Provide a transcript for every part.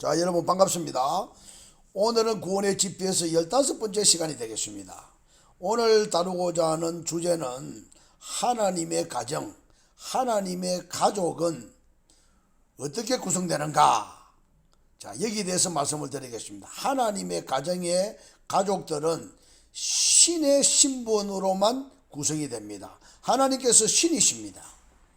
자, 여러분 반갑습니다. 오늘은 구원의 GPS 15번째 시간이 되겠습니다. 오늘 다루고자 하는 주제는 하나님의 가정, 하나님의 가족은 어떻게 구성되는가? 자, 여기에 대해서 말씀을 드리겠습니다. 하나님의 가정의 가족들은 신의 신분으로만 구성이 됩니다. 하나님께서 신이십니다.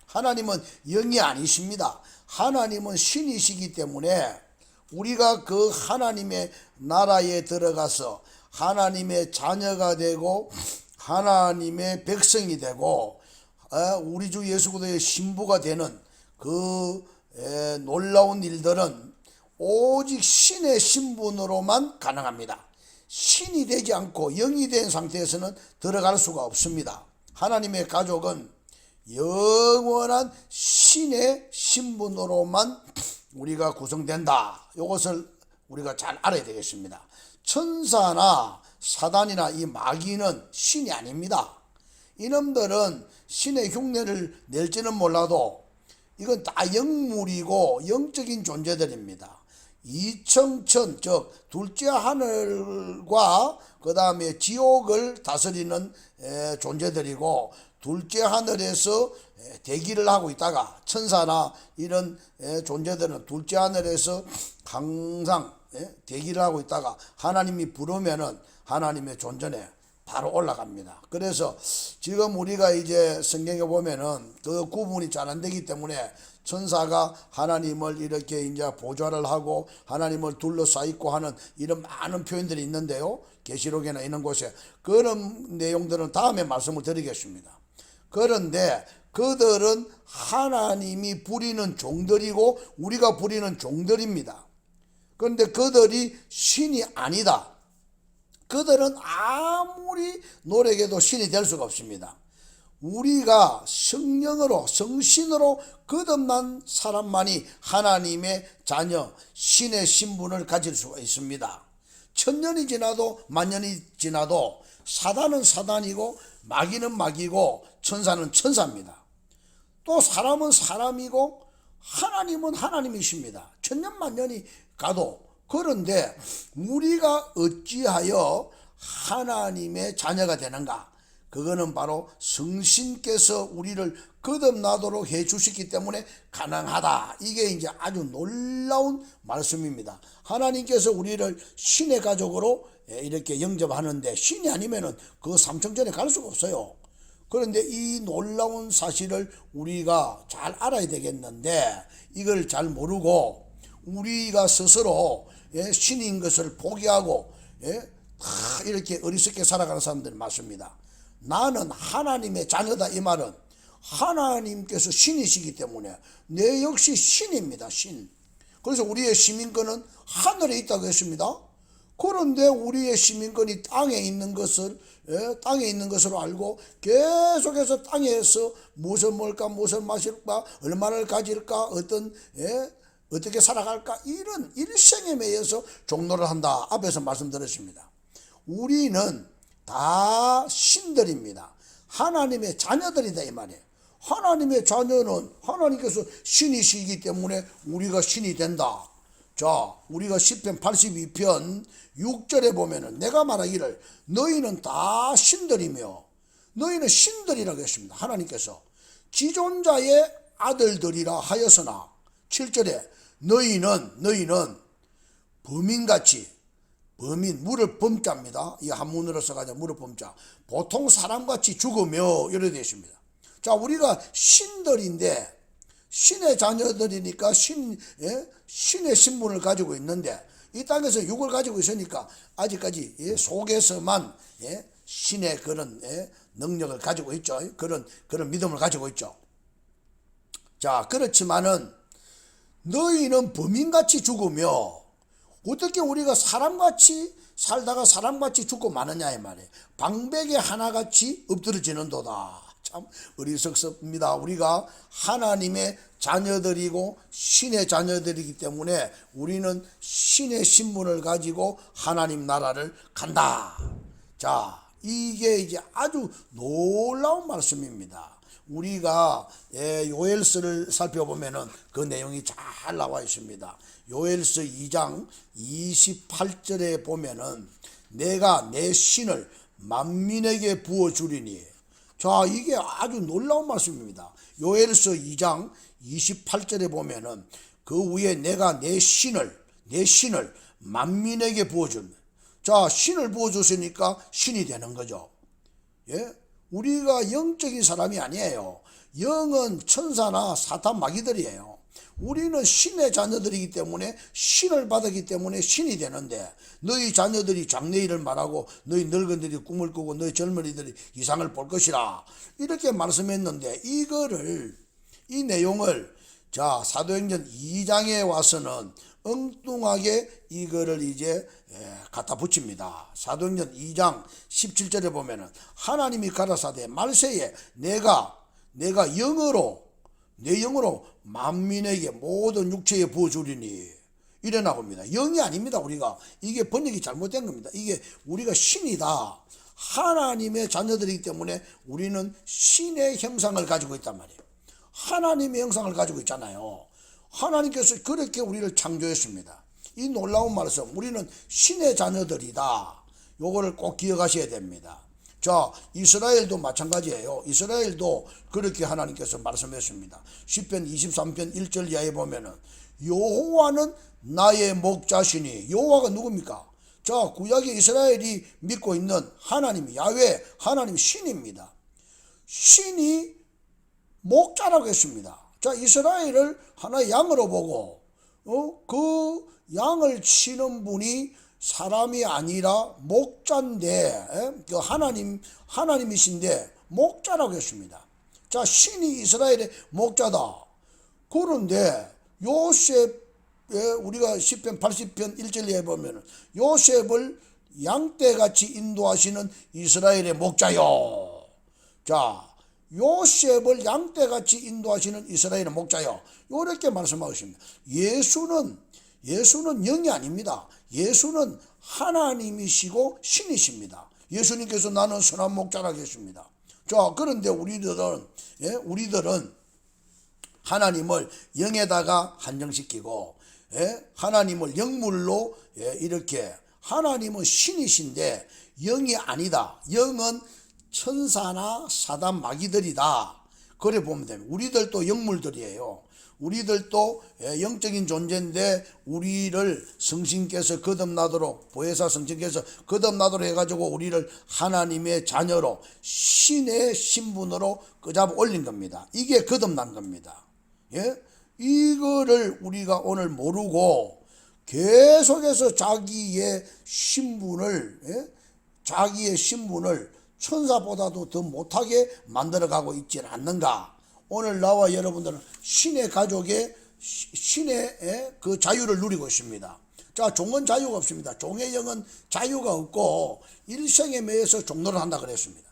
하나님은 영이 아니십니다. 하나님은 신이시기 때문에 우리가 그 하나님의 나라에 들어가서 하나님의 자녀가 되고 하나님의 백성이 되고 우리 주 예수 그리스도의 신부가 되는 그 놀라운 일들은 오직 신의 신분으로만 가능합니다. 신이 되지 않고 영이 된 상태에서는 들어갈 수가 없습니다. 하나님의 가족은 영원한 신의 신분으로만 우리가 구성된다. 이것을 우리가 잘 알아야 되겠습니다. 천사나 사단이나 이 마귀는 신이 아닙니다. 이놈들은 신의 흉내를 낼지는 몰라도 이건 다 영물이고 영적인 존재들입니다. 이청천, 즉 둘째 하늘과 그 다음에 지옥을 다스리는 존재들이고, 둘째 하늘에서 대기를 하고 있다가 천사나 이런 존재들은 둘째 하늘에서 항상 대기를 하고 있다가 하나님이 부르면은 하나님의 존전에 바로 올라갑니다. 그래서 지금 우리가 이제 성경에 보면은 그 구분이 잘 안 되기 때문에 천사가 하나님을 이렇게 이제 보좌를 하고 하나님을 둘러싸 있고 하는 이런 많은 표현들이 있는데요. 계시록에나 이런 곳에 그런 내용들은 다음에 말씀을 드리겠습니다. 그런데 그들은 하나님이 부리는 종들이고 우리가 부리는 종들입니다. 그런데 그들이 신이 아니다. 그들은 아무리 노력해도 신이 될 수가 없습니다. 우리가 성령으로 성신으로 거듭난 사람만이 하나님의 자녀 신의 신분을 가질 수가 있습니다. 천년이 지나도 만년이 지나도 사단은 사단이고 마귀는 마귀고 천사는 천사입니다. 또 사람은 사람이고 하나님은 하나님이십니다. 천년 만년이 가도. 그런데 우리가 어찌하여 하나님의 자녀가 되는가? 그거는 바로 성신께서 우리를 거듭나도록 해 주셨기 때문에 가능하다. 이게 이제 아주 놀라운 말씀입니다. 하나님께서 우리를 신의 가족으로 이렇게 영접하는데 신이 아니면은 그 삼층전에 갈 수가 없어요. 그런데 이 놀라운 사실을 우리가 잘 알아야 되겠는데 이걸 잘 모르고 우리가 스스로 신인 것을 포기하고 이렇게 어리석게 살아가는 사람들이 많습니다. 나는 하나님의 자녀다. 이 말은 하나님께서 신이시기 때문에 내 역시 신입니다. 신. 그래서 우리의 시민권은 하늘에 있다고 했습니다. 그런데 우리의 시민권이 땅에 있는 것으로 알고 계속해서 땅에서 무엇을 먹을까, 무엇을 마실까, 얼마를 가질까, 어떻게 살아갈까, 이런 일생에 매여서 종노를 한다. 앞에서 말씀드렸습니다. 우리는 다 신들입니다. 하나님의 자녀들이다 이 말이에요. 하나님의 자녀는 하나님께서 신이시기 때문에 우리가 신이 된다. 자, 우리가 시편 82편 6절에 보면은 내가 말하기를 너희는 다 신들이며 너희는 신들이라고 했습니다. 하나님께서 지존자의 아들들이라 하였으나 7절에 너희는 범인같이, 범인, 물을 범자입니다. 이 한문으로 써가지고 물을 범자. 보통 사람같이 죽으며 이렇게 되어 있습니다. 자, 우리가 신들인데 신의 자녀들이니까 신의 신분을 가지고 있는데 이 땅에서 육을 가지고 있으니까 아직까지 속에서만 신의 그런 능력을 가지고 있죠. 그런 믿음을 가지고 있죠. 자, 그렇지만은 너희는 범인같이 죽으며 어떻게 우리가 사람같이 살다가 사람같이 죽고 마느냐 이 말이에요. 방백에 하나같이 엎드러지는도다. 참 어리석습니다. 우리가 하나님의 자녀들이고 신의 자녀들이기 때문에 우리는 신의 신분을 가지고 하나님 나라를 간다. 자, 이게 이제 아주 놀라운 말씀입니다. 우리가 요엘서를 살펴보면은 그 내용이 잘 나와 있습니다. 요엘서 2장 28절에 보면은 내가 내 신을 만민에게 부어주리니. 자, 이게 아주 놀라운 말씀입니다. 요엘서 2장 28절에 보면은 그 위에 내가 내 신을 만민에게 부어줍니다. 자, 신을 부어줬으니까 신이 되는 거죠. 예? 우리가 영적인 사람이 아니에요. 영은 천사나 사탄 마귀들이에요. 우리는 신의 자녀들이기 때문에 신을 받았기 때문에 신이 되는데, 너희 자녀들이 장래일을 말하고 너희 늙은들이 꿈을 꾸고 너희 젊은이들이 이상을 볼 것이라 이렇게 말씀했는데, 이 내용을 자 사도행전 2장에 와서는 엉뚱하게 이거를 이제 갖다 붙입니다. 사도행전 2장 17절에 보면은 하나님이 가라사대 말세에 내가 내 영으로 만민에게 모든 육체에 부어주리니 이래 나옵니다. 영이 아닙니다. 우리가 이게 번역이 잘못된 겁니다. 이게 우리가 신이다, 하나님의 자녀들이기 때문에 우리는 신의 형상을 가지고 있단 말이에요. 하나님의 형상을 가지고 있잖아요. 하나님께서 그렇게 우리를 창조했습니다. 이 놀라운 말씀, 우리는 신의 자녀들이다. 요거를 꼭 기억하셔야 됩니다. 자, 이스라엘도 마찬가지예요. 이스라엘도 그렇게 하나님께서 말씀했습니다. 시편 23편 1절 이하에 보면은 여호와는 나의 목자시니. 여호와가 누굽니까? 자, 구약의 이스라엘이 믿고 있는 하나님 야훼, 하나님 신입니다. 신이 목자라고 했습니다. 자, 이스라엘을 하나의 양으로 보고 그 양을 치는 분이 사람이 아니라 목자인데, 그 하나님이신데 목자라고 했습니다. 자, 신이 이스라엘의 목자다. 그런데 요셉, 우리가 시편 80편 1절에 보면 요셉을 양떼같이 인도하시는 이스라엘의 목자요. 자, 요셉을 양떼같이 인도하시는 이스라엘의 목자요. 이렇게 말씀하고 있습니다. 예수는 영이 아닙니다. 예수는 하나님이시고 신이십니다. 예수님께서 나는 선한 목자라고 했습니다. 자, 그런데 우리들은 하나님을 영에다가 한정시키고, 하나님을 영물로 이렇게, 하나님은 신이신데 영이 아니다. 영은 천사나 사단 마귀들이다. 그래 보면 됩니다. 우리들도 영물들이에요. 우리들도 영적인 존재인데 우리를 성신께서 거듭나도록, 보혜사 성신께서 거듭나도록 해가지고 우리를 하나님의 자녀로 신의 신분으로 끄잡아 올린 겁니다. 이게 거듭난 겁니다. 예? 이거를 우리가 오늘 모르고 계속해서 자기의 신분을 천사보다도 더 못하게 만들어가고 있지는 않는가. 오늘 나와 여러분들은 신의 가족의 신의 그 자유를 누리고 있습니다. 자, 종은 자유가 없습니다. 종의 영은 자유가 없고 일생에 매여서 종노를 한다 그랬습니다.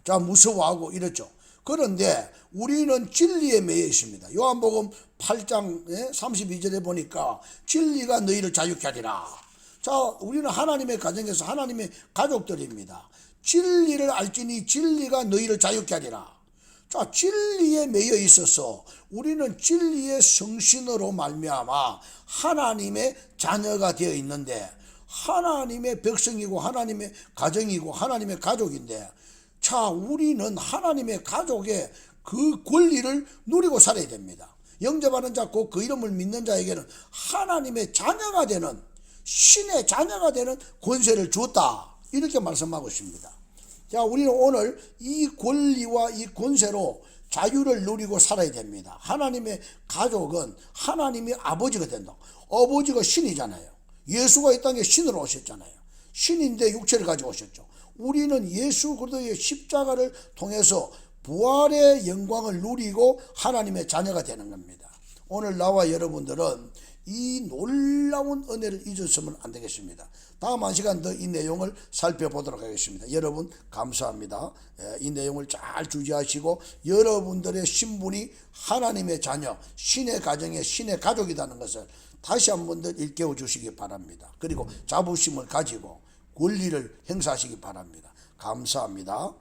자, 무서워하고 이랬죠. 그런데 우리는 진리에 매여 있습니다. 요한복음 8장 32절에 보니까 진리가 너희를 자유케 하리라. 자, 우리는 하나님의 가정에서 하나님의 가족들입니다. 진리를 알지니 진리가 너희를 자유케 하리라. 자, 진리에 매여 있어서 우리는 진리의 성신으로 말미암아 하나님의 자녀가 되어 있는데, 하나님의 백성이고 하나님의 가정이고 하나님의 가족인데, 자, 우리는 하나님의 가족의 그 권리를 누리고 살아야 됩니다. 영접하는 자, 곧 그 이름을 믿는 자에게는 하나님의 자녀가 되는, 신의 자녀가 되는 권세를 주었다. 이렇게 말씀하고 있습니다. 자, 우리는 오늘 이 권리와 이 권세로 자유를 누리고 살아야 됩니다. 하나님의 가족은 하나님이 아버지가 된다. 아버지가 신이잖아요. 예수가 이 땅에 신으로 오셨잖아요. 신인데 육체를 가지고 오셨죠. 우리는 예수 그리스도의 십자가를 통해서 부활의 영광을 누리고 하나님의 자녀가 되는 겁니다. 오늘 나와 여러분들은 이 놀라운 은혜를 잊었으면 안 되겠습니다. 다음 한 시간 더 이 내용을 살펴보도록 하겠습니다. 여러분 감사합니다. 이 내용을 잘 주지하시고 여러분들의 신분이 하나님의 자녀, 신의 가정의 신의 가족이라는 것을 다시 한 번 더 일깨워 주시기 바랍니다. 그리고 자부심을 가지고 권리를 행사하시기 바랍니다. 감사합니다.